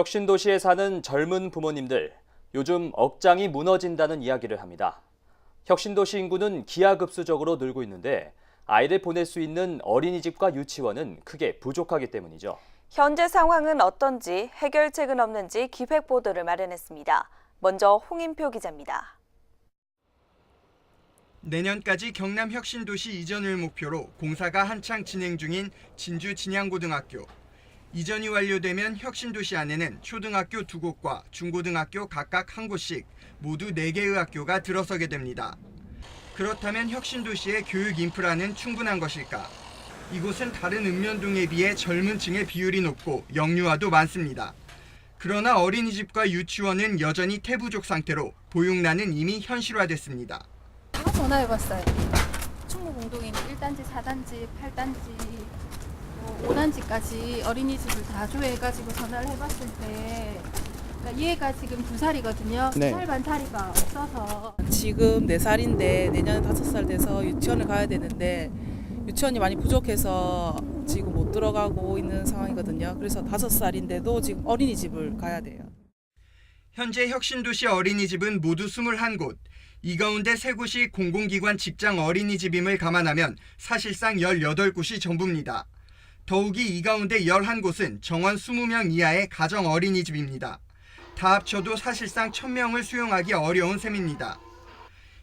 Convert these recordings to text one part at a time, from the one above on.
혁신도시에 사는 젊은 부모님들, 요즘 억장이 무너진다는 이야기를 합니다. 혁신도시 인구는 기하급수적으로 늘고 있는데 아이를 보낼 수 있는 어린이집과 유치원은 크게 부족하기 때문이죠. 현재 상황은 어떤지, 해결책은 없는지 기획보도를 마련했습니다. 먼저 홍인표 기자입니다. 내년까지 경남 혁신도시 이전을 목표로 공사가 한창 진행 중인 진주 진양고등학교. 이전이 완료되면 혁신도시 안에는 초등학교 2곳과 중고등학교 각각 1곳씩 모두 4개의 학교가 들어서게 됩니다. 그렇다면 혁신도시의 교육 인프라는 충분한 것일까? 이곳은 다른 읍면동에 비해 젊은 층의 비율이 높고 영유아도 많습니다. 그러나 어린이집과 유치원은 여전히 태부족 상태로 보육난은 이미 현실화됐습니다. 전화해봤어요. 충무공동에 있는 1단지, 4단지, 8단지, 5단지까지 어린이집을 다 조회해가지고 전화를 해봤을 때 그러니까 얘가 지금 2살이거든요. 2살 반타리가 없어서 지금 4살인데 내년에 5살 돼서 유치원을 가야 되는데 유치원이 많이 부족해서 지금 못 들어가고 있는 상황이거든요. 그래서 5살인데도 지금 어린이집을 가야 돼요. 현재 혁신도시 어린이집은 모두 21곳. 이 가운데 3곳이 공공기관 직장 어린이집임을 감안하면 사실상 18곳이 전부입니다. 더욱이 이 가운데 11곳은 정원 20명 이하의 가정 어린이집입니다. 다 합쳐도 사실상 1000명을 수용하기 어려운 셈입니다.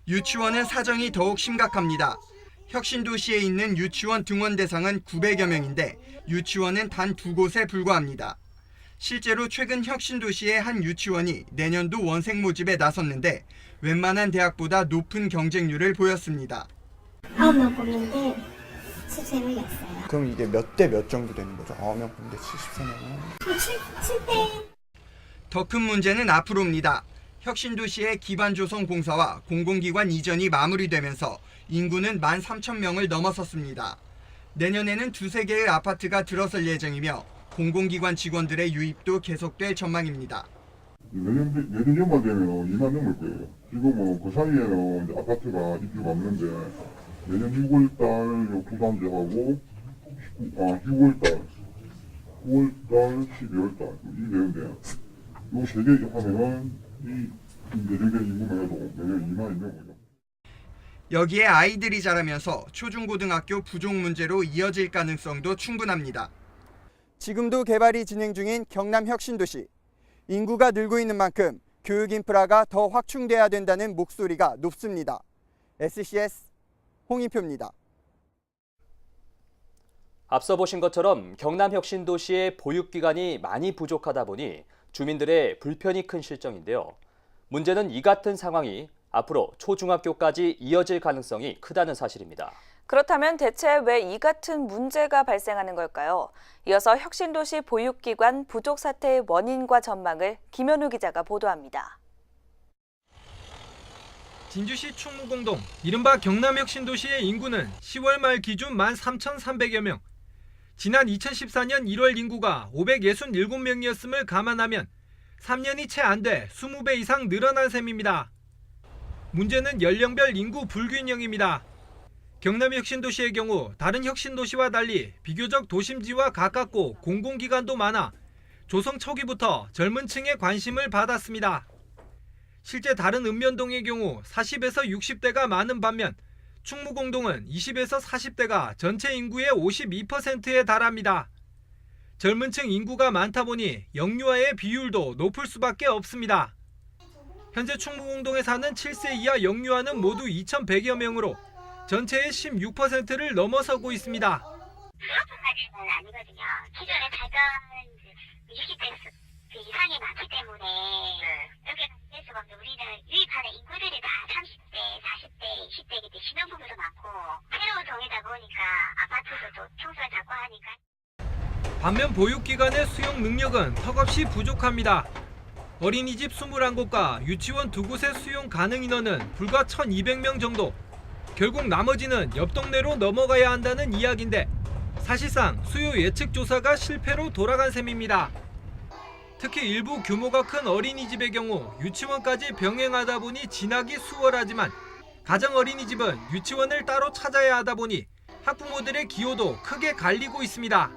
유치원은 사정이 더욱 심각합니다. 혁신도시에 있는 유치원 등원 대상은 900여 명인데 유치원은 단 2곳에 불과합니다. 실제로 최근 혁신도시의 한 유치원이 내년도 원생 모집에 나섰는데 웬만한 대학보다 높은 경쟁률을 보였습니다. 9명 뽑는데 13명이 없어요. 그럼 이게 몇 대 몇 정도 되는 거죠? 9명 뽑는데 73명은? 7대. 더 큰 문제는 앞으로입니다. 혁신도시의 기반 조성 공사와 공공기관 이전이 마무리되면서 인구는 13,000명을 넘어섰습니다. 내년에는 2-3개의 아파트가 들어설 예정이며 공공기관 직원들의 유입도 계속될 전망입니다. 내년만 되면 2만 넘을 거예요. 지금 그 사이에는 이제 아파트가 입주가 없는데 내년 6월달 부담제하고 6월달, 9월달, 12월달 이게 되는데 요 3개 하면은 이 예정된 인구만 해도 내년 2만 2명. 여기에 아이들이 자라면서 초중고등학교 부족 문제로 이어질 가능성도 충분합니다. 지금도 개발이 진행 중인 경남 혁신도시. 인구가 늘고 있는 만큼 교육 인프라가 더 확충돼야 된다는 목소리가 높습니다. SCS 홍인표입니다. 앞서 보신 것처럼 경남 혁신도시의 보육기관이 많이 부족하다 보니 주민들의 불편이 큰 실정인데요. 문제는 이 같은 상황이 앞으로 초중학교까지 이어질 가능성이 크다는 사실입니다. 그렇다면 대체 왜 이 같은 문제가 발생하는 걸까요? 이어서 혁신도시 보육기관 부족 사태의 원인과 전망을 김현우 기자가 보도합니다. 진주시 충무공동, 이른바 경남혁신도시의 인구는 10월 말 기준 13,300여 명. 지난 2014년 1월 인구가 567명이었음을 감안하면 3년이 채 안 돼 20배 이상 늘어난 셈입니다. 문제는 연령별 인구 불균형입니다. 경남혁신도시의 경우 다른 혁신도시와 달리 비교적 도심지와 가깝고 공공기관도 많아 조성 초기부터 젊은 층의 관심을 받았습니다. 실제 다른 읍면동의 경우 40에서 60대가 많은 반면 충무공동은 20에서 40대가 전체 인구의 52%에 달합니다. 젊은 층 인구가 많다 보니 영유아의 비율도 높을 수밖에 없습니다. 현재 충무공동에 사는 7세 이하 영유아는 모두 2,100여 명으로 전체의 16%를 넘어서고 있습니다. 수업까지는 아니거든요. 기존에 발견 60대 이상이 많기 때문에 여기가 될 수가 없는데 우리는 유입하는 인구들이 다 30대, 40대, 20대이기 때문에 신혼부부도 많고 새로운 동이다 보니까 아파트도 또 평수가 작고 하니까. 반면 보육기관의 수용 능력은 턱없이 부족합니다. 어린이집 21곳과 유치원 2곳의 수용 가능 인원은 불과 1,200명 정도. 결국 나머지는 옆 동네로 넘어가야 한다는 이야기인데 사실상 수요 예측 조사가 실패로 돌아간 셈입니다. 특히 일부 규모가 큰 어린이집의 경우 유치원까지 병행하다 보니 진학이 수월하지만 가정 어린이집은 유치원을 따로 찾아야 하다 보니 학부모들의 기호도 크게 갈리고 있습니다.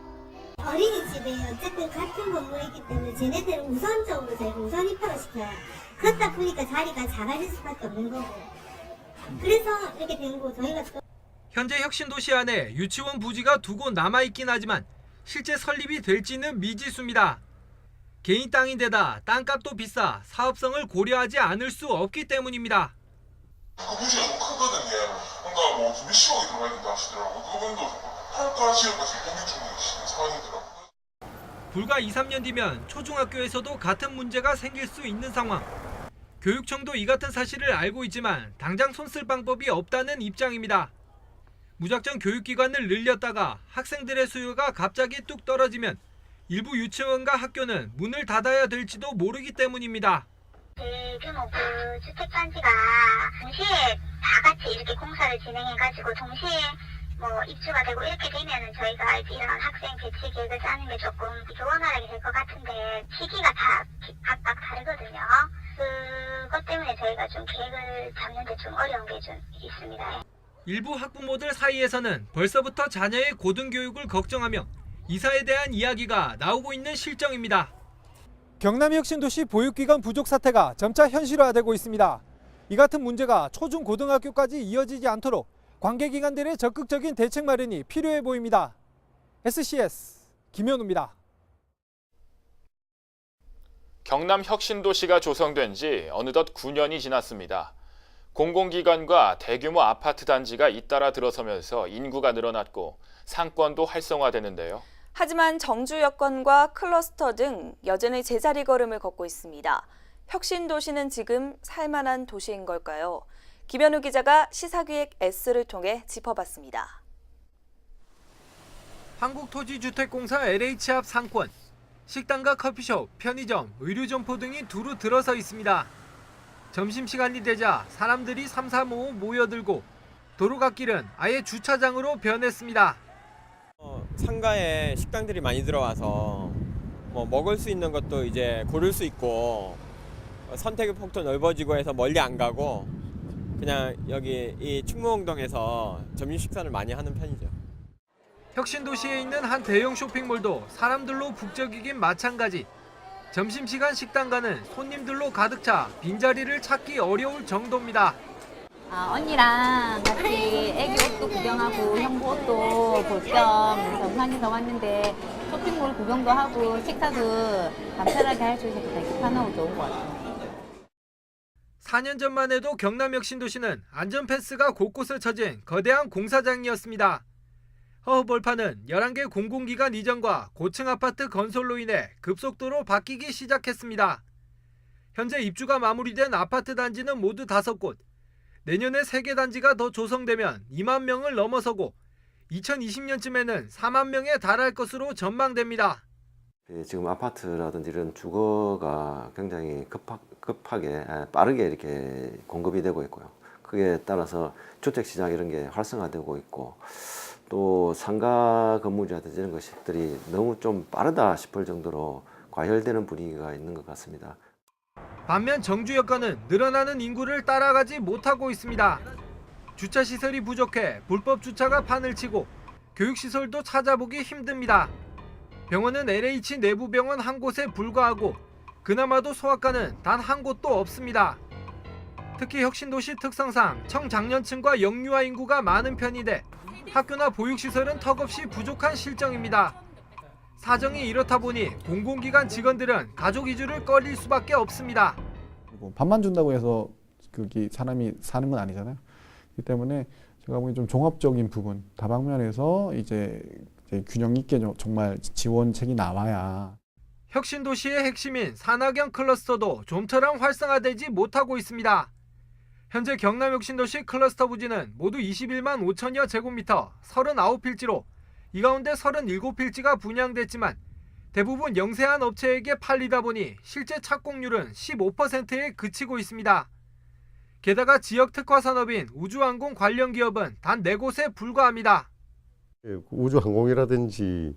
어린이집에 어쨌든 같은 건물이기 때문에 쟤네들은 저희가 우선 입학을 시켜요. 그렇다 보니까 자리가 작아질 수밖에 없는 거고. 그래서 이렇게 된 거고 저희가 또 현재 혁신도시 안에 유치원 부지가 2곳 남아있긴 하지만 실제 설립이 될지는 미지수입니다. 개인 땅인데다 땅값도 비싸 사업성을 고려하지 않을 수 없기 때문입니다. 그 부지가 좀 크거든요. 뭔가 뭐 좀 10억이 들어가야 된다 하시더라고요. 그분도 할까 지을까 지금 고민 중인 상황이더라고요. 불과 2, 3년 뒤면 초중학교에서도 같은 문제가 생길 수 있는 상황. 교육청도 이 같은 사실을 알고 있지만 당장 손쓸 방법이 없다는 입장입니다. 무작정 교육기관을 늘렸다가 학생들의 수요가 갑자기 뚝 떨어지면 일부 유치원과 학교는 문을 닫아야 될지도 모르기 때문입니다. 대규모 그 주택단지가 동시에 다 같이 이렇게 공사를 진행해가지고 동시에 뭐 입주가 되고 이렇게 되면은 저희가 이제 이런 학생 배치 계획을 짜는 게 조금 원활하게 될 것 같은데 시기가 다 각각 다르거든요. 그것 때문에 저희가 좀 계획을 잡는 데 좀 어려운 게 좀 있습니다. 일부 학부모들 사이에서는 벌써부터 자녀의 고등교육을 걱정하며 이사에 대한 이야기가 나오고 있는 실정입니다. 경남혁신도시 보육기관 부족 사태가 점차 현실화되고 있습니다. 이 같은 문제가 초중 고등학교까지 이어지지 않도록 관계기관들의 적극적인 대책 마련이 필요해 보입니다. SCS 김현우입니다. 경남혁신도시가 조성된 지 어느덧 9년이 지났습니다. 공공기관과 대규모 아파트 단지가 잇따라 들어서면서 인구가 늘어났고 상권도 활성화되는데요. 하지만 정주 여건과 클러스터 등 여전히 제자리 걸음을 걷고 있습니다. 혁신도시는 지금 살만한 도시인 걸까요? 김현우 기자가 시사기획 S를 통해 짚어봤습니다. 한국토지주택공사 LH 앞 상권, 식당과 커피숍, 편의점, 의류점포 등이 두루 들어서 있습니다. 점심시간이 되자 사람들이 삼삼오오 모여들고 도로갓길은 아예 주차장으로 변했습니다. 상가에 식당들이 많이 들어와서 뭐 먹을 수 있는 것도 이제 고를 수 있고 선택의 폭도 넓어지고 해서 멀리 안 가고 그냥 여기 이 충무홍동에서 점심 식사를 많이 하는 편이죠. 혁신도시에 있는 한 대형 쇼핑몰도 사람들로 북적이긴 마찬가지. 점심시간 식당가는 손님들로 가득 차 빈자리를 찾기 어려울 정도입니다. 언니랑 같이 애기 옷도 구경하고 형부 옷도 볼 겸 정상에서 왔는데 쇼핑몰 구경도 하고 식사도 간편하게 할 수 있어서 되게 편하고 좋은 것 같아요. 4년 전만 해도 경남혁신도시는 안전펜스가 곳곳에 쳐진 거대한 공사장이었습니다. 허허벌판은 11개 공공기관 이전과 고층 아파트 건설로 인해 급속도로 바뀌기 시작했습니다. 현재 입주가 마무리된 아파트 단지는 모두 5곳. 내년에 3개 단지가 더 조성되면 2만 명을 넘어서고 2020년쯤에는 4만 명에 달할 것으로 전망됩니다. 지금 아파트라든지 이런 주거가 굉장히 급하게 빠르게 이렇게 공급이 되고 있고요. 그에 따라서 주택시장 이런 게 활성화되고 있고 또 상가 건물이라든지 이런 것들이 너무 좀 빠르다 싶을 정도로 과열되는 분위기가 있는 것 같습니다. 반면 정주 여건은 늘어나는 인구를 따라가지 못하고 있습니다. 주차시설이 부족해 불법 주차가 판을 치고 교육시설도 찾아보기 힘듭니다. 병원은 LH 내부병원 한 곳에 불과하고 그나마도 소아과는 단 한 곳도 없습니다. 특히 혁신도시 특성상 청장년층과 영유아 인구가 많은 편인데 학교나 보육시설은 턱없이 부족한 실정입니다. 사정이 이렇다 보니 공공기관 직원들은 가족 이주를 꺼릴 수밖에 없습니다. 밥만 준다고 해서 거기 사람이 사는 건 아니잖아요. 그렇기 때문에 제가 보기엔 좀 종합적인 부분, 다방면에서 이제 균형 있게 정말 지원책이 나와야. 혁신도시의 핵심인 산학형 클러스터도 좀처럼 활성화되지 못하고 있습니다. 현재 경남혁신도시 클러스터 부지는 모두 21만 5천여 제곱미터 39필지로 이 가운데 37필지가 분양됐지만 대부분 영세한 업체에게 팔리다 보니 실제 착공률은 15%에 그치고 있습니다. 게다가 지역 특화 산업인 우주항공 관련 기업은 단 4곳에 불과합니다. 우주항공이라든지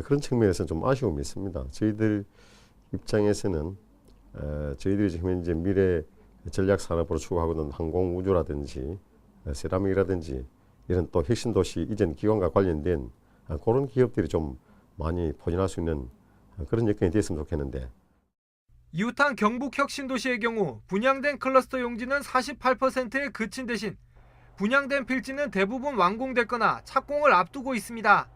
그런 측면에서 좀 아쉬움이 있습니다. 저희들 입장에서는 저희들이 지금 현재 미래 전략 산업으로 추구하고 있는 항공 우주라든지 세라믹이라든지 이런 또 혁신도시 이전 기관과 관련된 그런 기업들이 좀 많이 포진할 수 있는 그런 여건이 됐으면 좋겠는데. 이웃한 경북 혁신도시의 경우 분양된 클러스터 용지는 48%에 그친 대신 분양된 필지는 대부분 완공됐거나 착공을 앞두고 있습니다.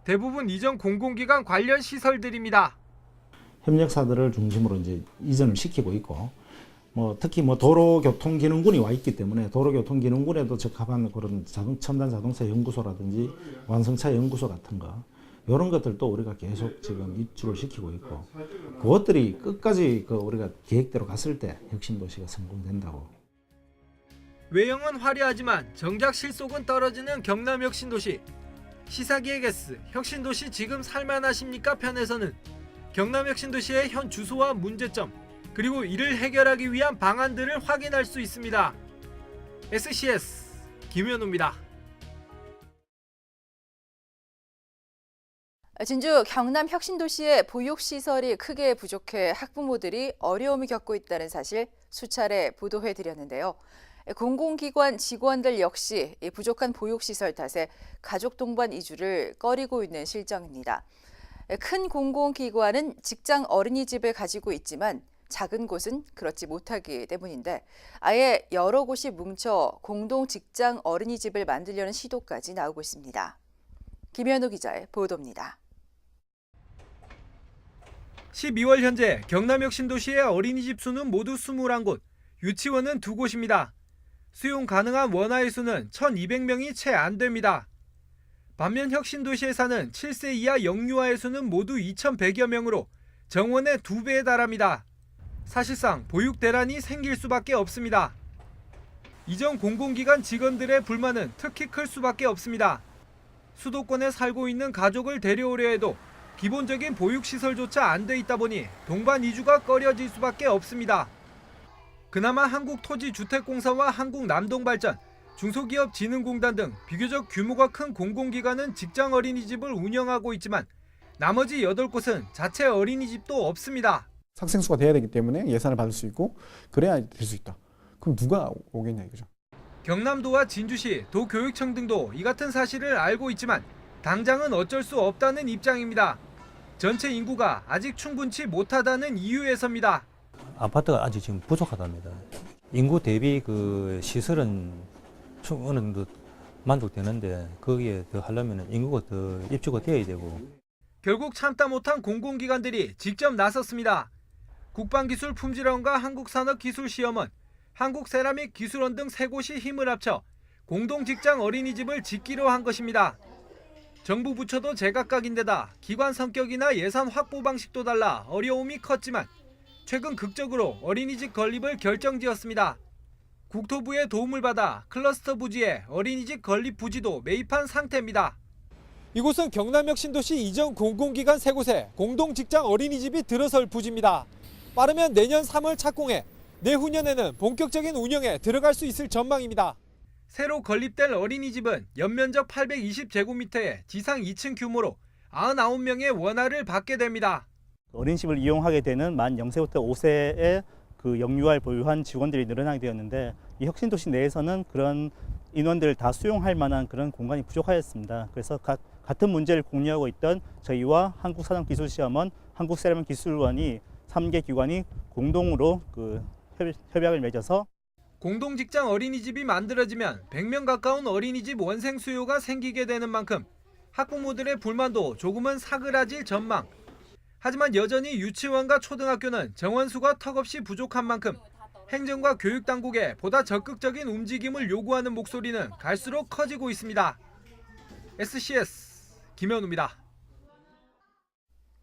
대부분 이전 공공기관 관련 시설들입니다. 협력사들을 중심으로 이제 이전을 시키고 있고, 특히 도로교통기능군이 와 있기 때문에 도로교통기능군에도 적합한 그런 첨단 자동차 연구소라든지 완성차 연구소 같은 거, 이런 것들도 우리가 계속 지금 입주를 시키고 있고, 그것들이 끝까지 우리가 계획대로 갔을 때 혁신도시가 성공된다고. 외형은 화려하지만 정작 실속은 떨어지는 경남 혁신도시. 시사기획 S 혁신도시 지금 살만하십니까 편에서는 경남 혁신도시의 현 주소와 문제점, 그리고 이를 해결하기 위한 방안들을 확인할 수 있습니다. SCS 김현우입니다. 진주 경남 혁신도시의 보육시설이 크게 부족해 학부모들이 어려움을 겪고 있다는 사실 수차례 보도해드렸는데요. 공공기관 직원들 역시 부족한 보육시설 탓에 가족 동반 이주를 꺼리고 있는 실정입니다. 큰 공공기관은 직장 어린이집을 가지고 있지만 작은 곳은 그렇지 못하기 때문인데 아예 여러 곳이 뭉쳐 공동 직장 어린이집을 만들려는 시도까지 나오고 있습니다. 김현우 기자의 보도입니다. 12월 현재 경남 혁신도시의 어린이집 수는 모두 21곳, 유치원은 2곳입니다. 수용 가능한 원아이 수는 1,200명이 채 안 됩니다. 반면 혁신도시에 사는 7세 이하 영유아의 수는 모두 2,100여 명으로 정원의 2배에 달합니다. 사실상 보육 대란이 생길 수밖에 없습니다. 이전 공공기관 직원들의 불만은 특히 클 수밖에 없습니다. 수도권에 살고 있는 가족을 데려오려 해도 기본적인 보육시설조차 안 돼 있다 보니 동반 이주가 꺼려질 수밖에 없습니다. 그나마 한국토지주택공사와 한국남동발전, 중소기업진흥공단 등 비교적 규모가 큰 공공기관은 직장 어린이집을 운영하고 있지만 나머지 8곳은 자체 어린이집도 없습니다. 학생 수가 돼야 되기 때문에 예산을 받을 수 있고 그래야 될 수 있다. 그럼 누가 오겠냐 이거죠. 경남도와 진주시, 도교육청 등도 이 같은 사실을 알고 있지만 당장은 어쩔 수 없다는 입장입니다. 전체 인구가 아직 충분치 못하다는 이유에서입니다. 아파트가 아직 지금 부족하답니다. 인구 대비 시설은 어느 정도 만족되는데 거기에 더 하려면 인구가 더 입주가 되어야 되고. 결국 참다 못한 공공기관들이 직접 나섰습니다. 국방기술품질원과 한국산업기술시험원, 한국세라믹기술원 등 3곳이 힘을 합쳐 공동직장 어린이집을 짓기로 한 것입니다. 정부 부처도 제각각인데다 기관 성격이나 예산 확보 방식도 달라 어려움이 컸지만 최근 극적으로 어린이집 건립을 결정지었습니다. 국토부의 도움을 받아 클러스터 부지에 어린이집 건립 부지도 매입한 상태입니다. 이곳은 경남혁신도시 이전 공공기관 3곳에 공동직장 어린이집이 들어설 부지입니다. 빠르면 내년 3월 착공해 내후년에는 본격적인 운영에 들어갈 수 있을 전망입니다. 새로 건립될 어린이집은 연면적 820제곱미터의 지상 2층 규모로 99명의 원화를 받게 됩니다. 어린이집을 이용하게 되는 만 0세부터 5세의 영유아를 보유한 직원들이 늘어나게 되었는데 이 혁신도시 내에서는 그런 인원들을 다 수용할 만한 그런 공간이 부족하였습니다. 그래서 같은 문제를 공유하고 있던 저희와 한국산업기술시험원, 한국세라믹기술원이 3개 기관이 공동으로 협약을 맺어서 공동직장 어린이집이 만들어지면 100명 가까운 어린이집 원생 수요가 생기게 되는 만큼 학부모들의 불만도 조금은 사그라질 전망. 하지만 여전히 유치원과 초등학교는 정원수가 턱없이 부족한 만큼 행정과 교육당국에 보다 적극적인 움직임을 요구하는 목소리는 갈수록 커지고 있습니다. SCS 김현우입니다.